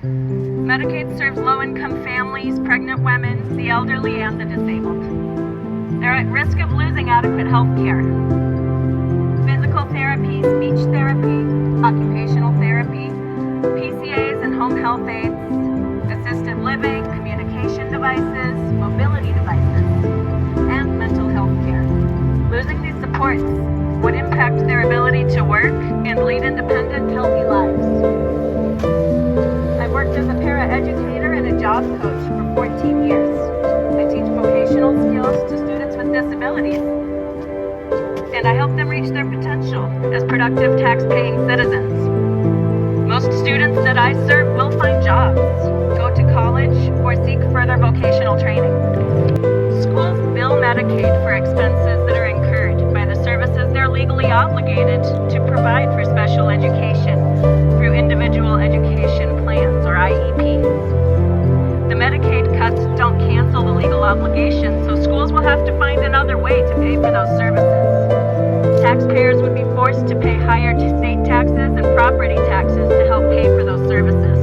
Medicaid serves low-income families, pregnant women, the elderly, and the disabled. They're at risk of losing adequate health care. Physical therapy, speech therapy, occupational therapy, PCAs and home health aides, assisted living, communication devices, mobility devices, and mental health care. Losing these supports would impact their ability to work and lead independent, healthy lives. I've worked as a para-educator and a job coach for 14 years. I teach vocational skills to students with disabilities, and I help them reach their potential as productive, tax-paying citizens. Most students that I serve will find jobs, go to college, or seek further vocational training. Schools bill Medicaid for expenses that are incurred by the services they're legally obligated to provide for special education through individual education plans, or IEPs. The Medicaid cuts don't cancel the legal obligations, so schools will have to find another way to pay for those services. Taxpayers would be forced to pay higher state taxes and property taxes to help pay for those services.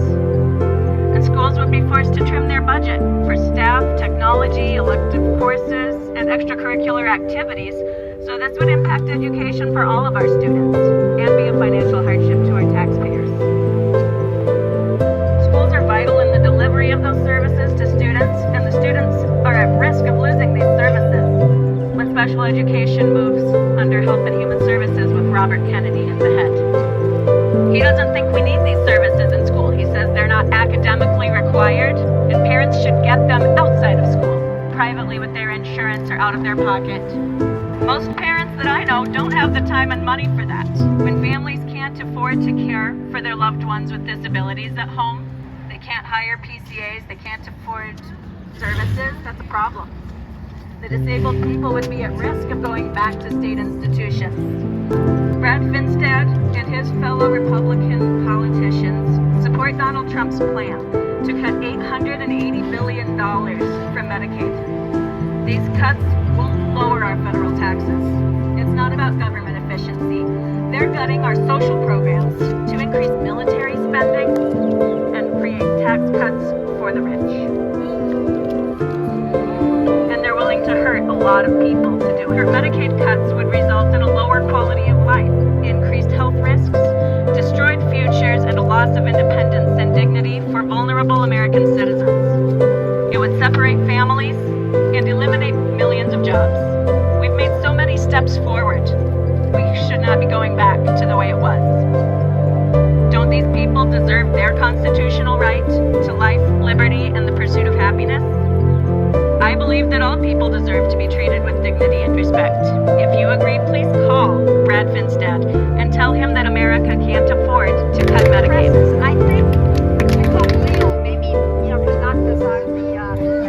And schools would be forced to trim their budget for staff, technology, elective courses, and extracurricular activities, so this would impact education for all of our students and be a financial hardship to our taxpayers. Schools are vital in the delivery of those services to students, and the students are at risk of losing these services when special education moves under Health and Human Services with Robert Kennedy at the head. He doesn't think we need these services in school. He says they're not academically required, and parents should get them outside of school, privately with their insurance or out of their pocket. Most parents that I know don't have the time and money for that. When families can't afford to care for their loved ones with disabilities at home, they can't hire PCAs, they can't afford services, that's a problem. The disabled people would be at risk of going back to state institutions. Brad Finstad and his fellow Republican politicians support Donald Trump's plan to cut $880 billion from Medicaid. These cuts won't lower our federal taxes. It's not about government efficiency. They're gutting our social programs to increase military spending and create tax cuts for the rich. And they're willing to hurt a lot of people to do it. Medicaid cuts would result in a lower quality of life, increased health risks, destroyed futures, and a loss of independence and dignity for vulnerable American citizens. It would separate families and eliminate millions of jobs. We've made so many steps forward. We should not be going back to the way it was. Don't these people deserve their constitutional right to life, liberty, and the pursuit of happiness? I believe that all people deserve to be treated with dignity and respect. If you agree, please call Brad Finstad and tell him that America can't afford to cut Medicaid. I think we hope Leo maybe, could knock this out of the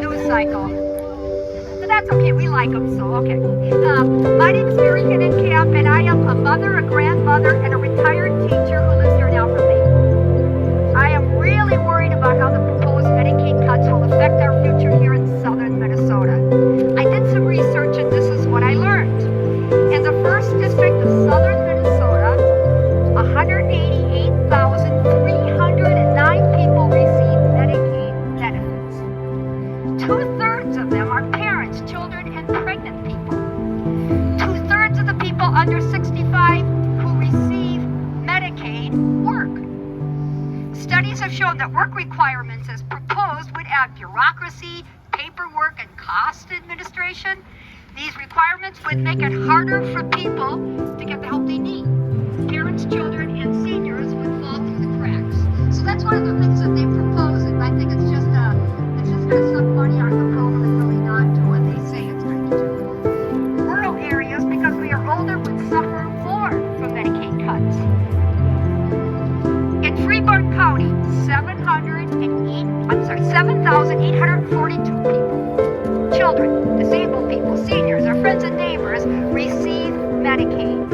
news cycle. But that's okay, we like him, so okay. My name is Mary Camp, and I am a mother, a grandmother, and a retired teacher who lives here in Alpharetta. I am really worried about how the proposed Medicaid cuts will affect our future here in southern Minnesota. I did some research, and this is what I learned. In the first district of southern Minnesota, 188,309 people receive Medicaid benefits. 2/3 of them are parents, children, and pregnant people. 2/3 of the people under 65 who receive Medicaid work. Studies have shown that work requirements as proposed would add bureaucracy, paperwork, and cost administration. These requirements would make it harder for people to get the help they need. Parents, children, and seniors would fall through the cracks. So that's one of the things that they propose, and I think it's just going to suck money out of the program and really not do what they say it's going to do. Rural areas, because we are older, would suffer more from Medicaid cuts. In Freeburg County, 7,842 people, children, disabled people, seniors, our friends and neighbors, receive Medicaid.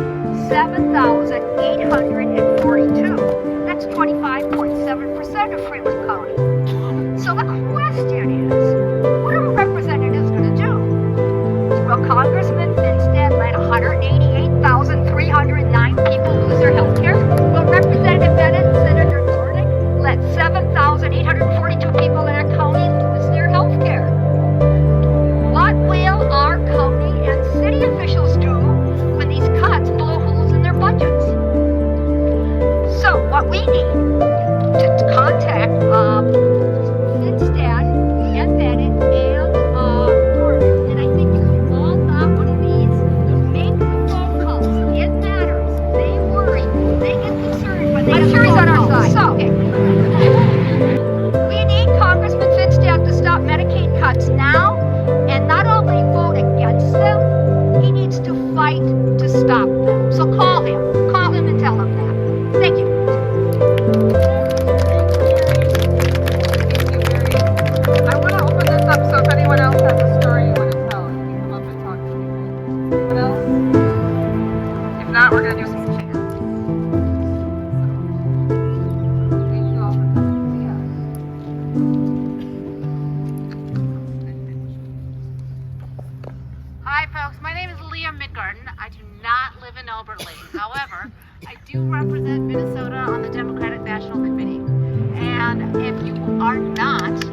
7,842. That's 25.7% of Freeburg County. So the question is, what are representatives going to do? Well, Congressman Finstad let 188,309 people lose their health care. Well, Representative Bennett and Senator Zornick let 7,842 And if you are not,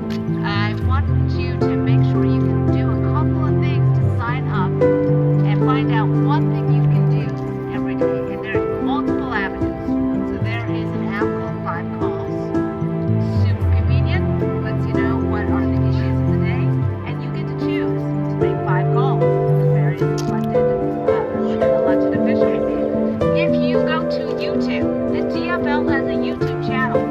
I want you to make sure you can do a couple of things to sign up and find out one thing you can do every day. And there's multiple avenues. So there is an app called 5 Calls. Super convenient, lets you know what are the issues of the day, and you get to choose to make 5 calls to various elected officials. If you go to YouTube, the DFL has a YouTube channel.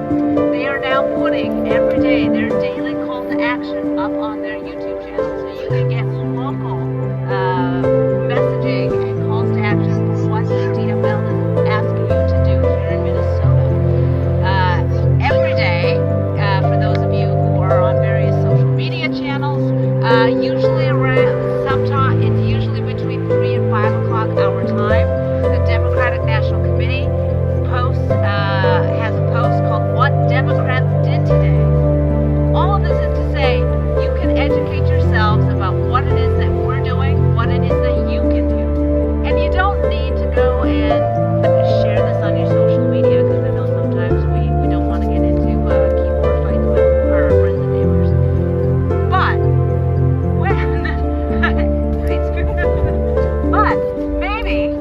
They are now putting every day their daily call to action up on their YouTube channel, so you can get local messaging and calls to action for what the DFL is asking you to do here in Minnesota. Every day, for those of you who are on various social media channels, usually around sometime, it's usually between 3 and 5 o'clock our time. The Democratic National Committee has a post called "What Democrats Did Today." All of this is to say you can educate yourselves about what it is that we're doing, what it is that you can do. And you don't need to go and share this on your social media, because I know sometimes we don't want to get into keyboard fights with our friends and neighbors. But but maybe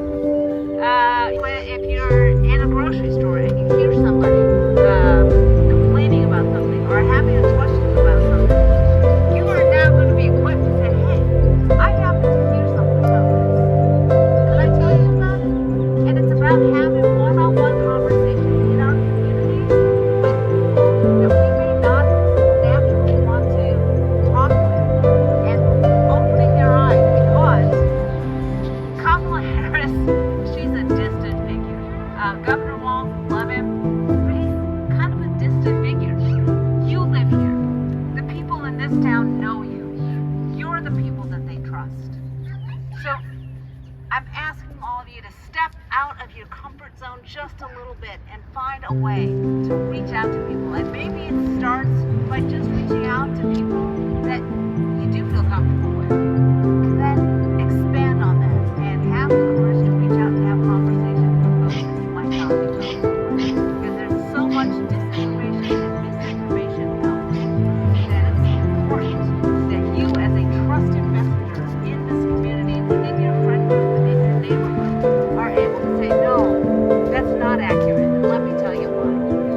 if you're in a grocery store and you hear somebody complaining about something or having a question about something, you are now going to be equipped to say, hey, I happen to hear something about this. Can I tell you about it? And it's about having one-on-one conversations in our communities with people that we may not naturally want to talk with, and opening their eyes, because Kamala Harris, she's a distant figure. Governor Walz, love him, but he's kind of a distant figure. You live here. The people in this town know you. You're the people that they trust. So I'm asking all of you to step out of your comfort zone just a little bit and find a way to reach out to people. And maybe it starts by just reaching out to people that you do feel comfortable with. And then expand on that and have the courage to reach out and have conversations with folks that you might not be comfortable with. Because there's so much disinformation and misinformation out there that it's important that you, as a trusted messenger in this community, within your friend group, within your neighborhood, are able to say, no, that's not accurate, and let me tell you why.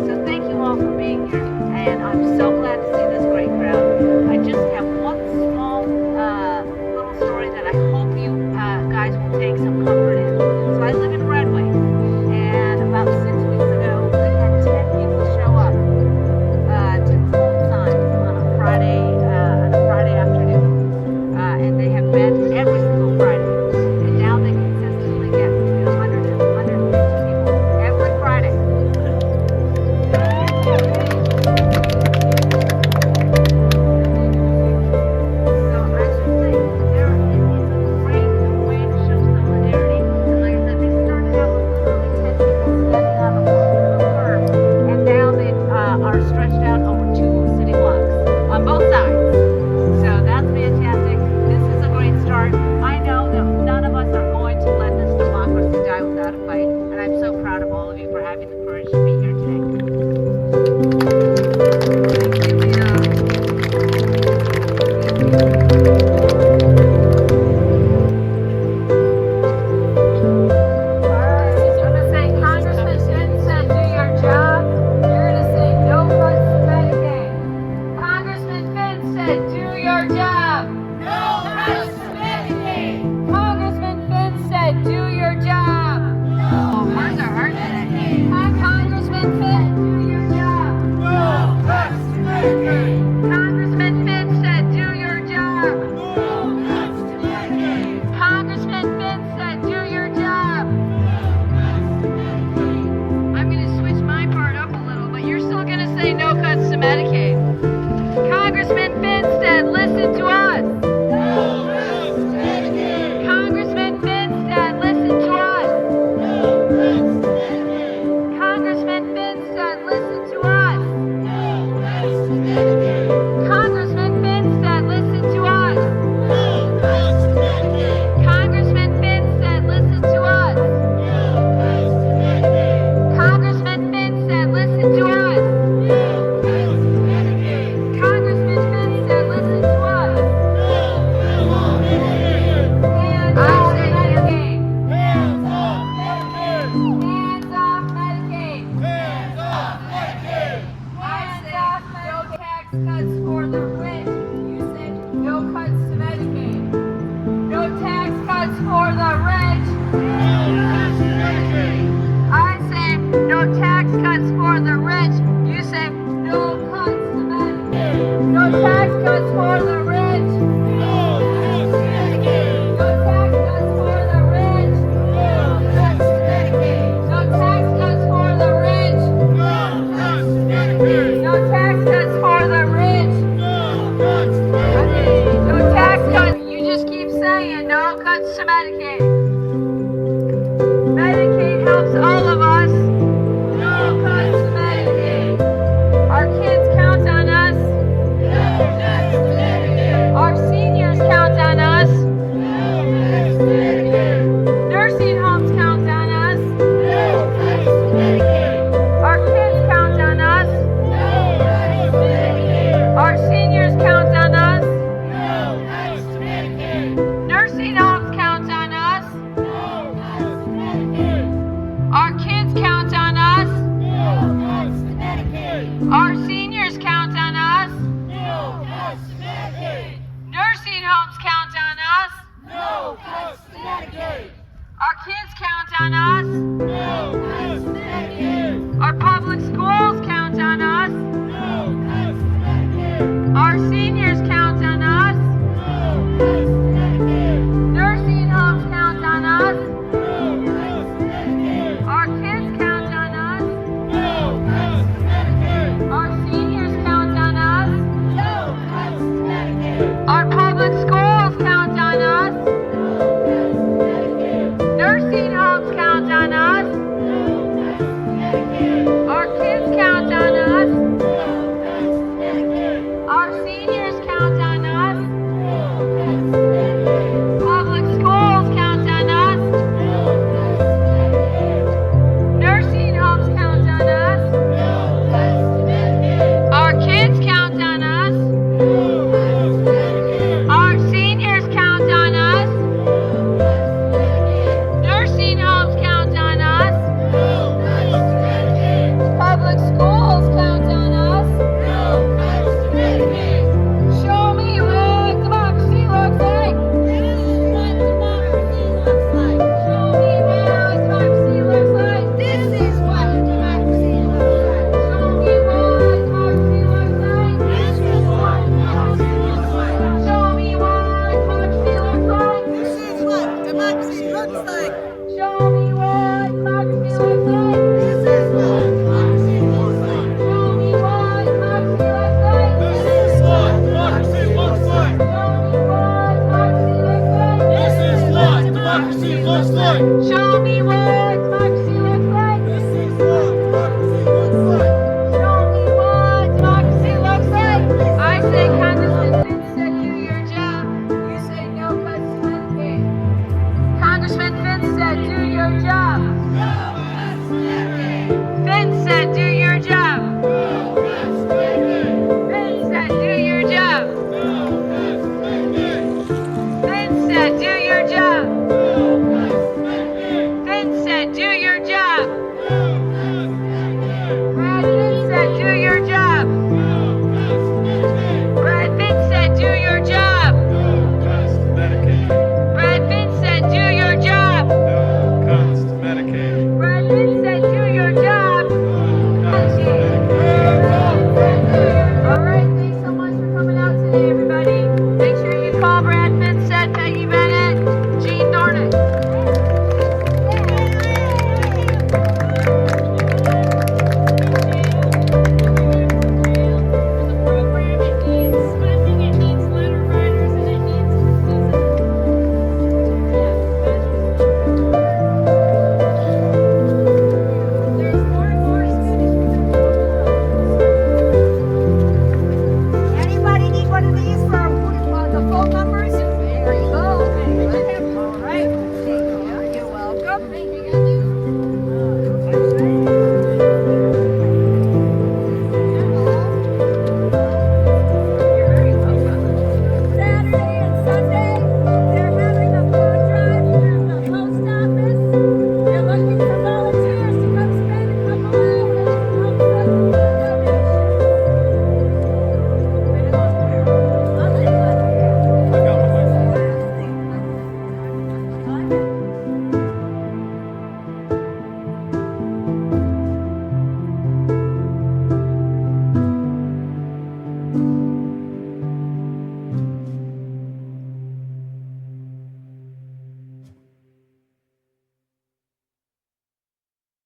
So thank you all for being here, and I'm so glad to see this great crowd. I just have one small little story that I hope you guys will take some comfort in. So I live in Redway, and about 6 weeks ago, we had 10 people show up to hold signs on a Friday afternoon, and they have been every single Friday, and now they consistently get between 100 and 150 people every Friday. cuts for the rich. You said no cuts to Medicaid. No tax cuts for the rich. I say no tax cuts for the rich. You say no cuts to Medicaid. No tax cuts for the rich. No tax cuts for the rich. No tax cuts for the rich. No tax cuts for the rich. No tax cuts. You just keep saying no cuts to Medicaid. Medicaid helps all of us. No cuts to Medicaid. Our kids count on us. Our seniors count on us. Nursing homes count on us. Our kids count on us. Our seniors count on us. Nursing homes count on us. Our kids count on us. Our seniors count on us. Nursing homes count on us. Our kids count on us. Our public schools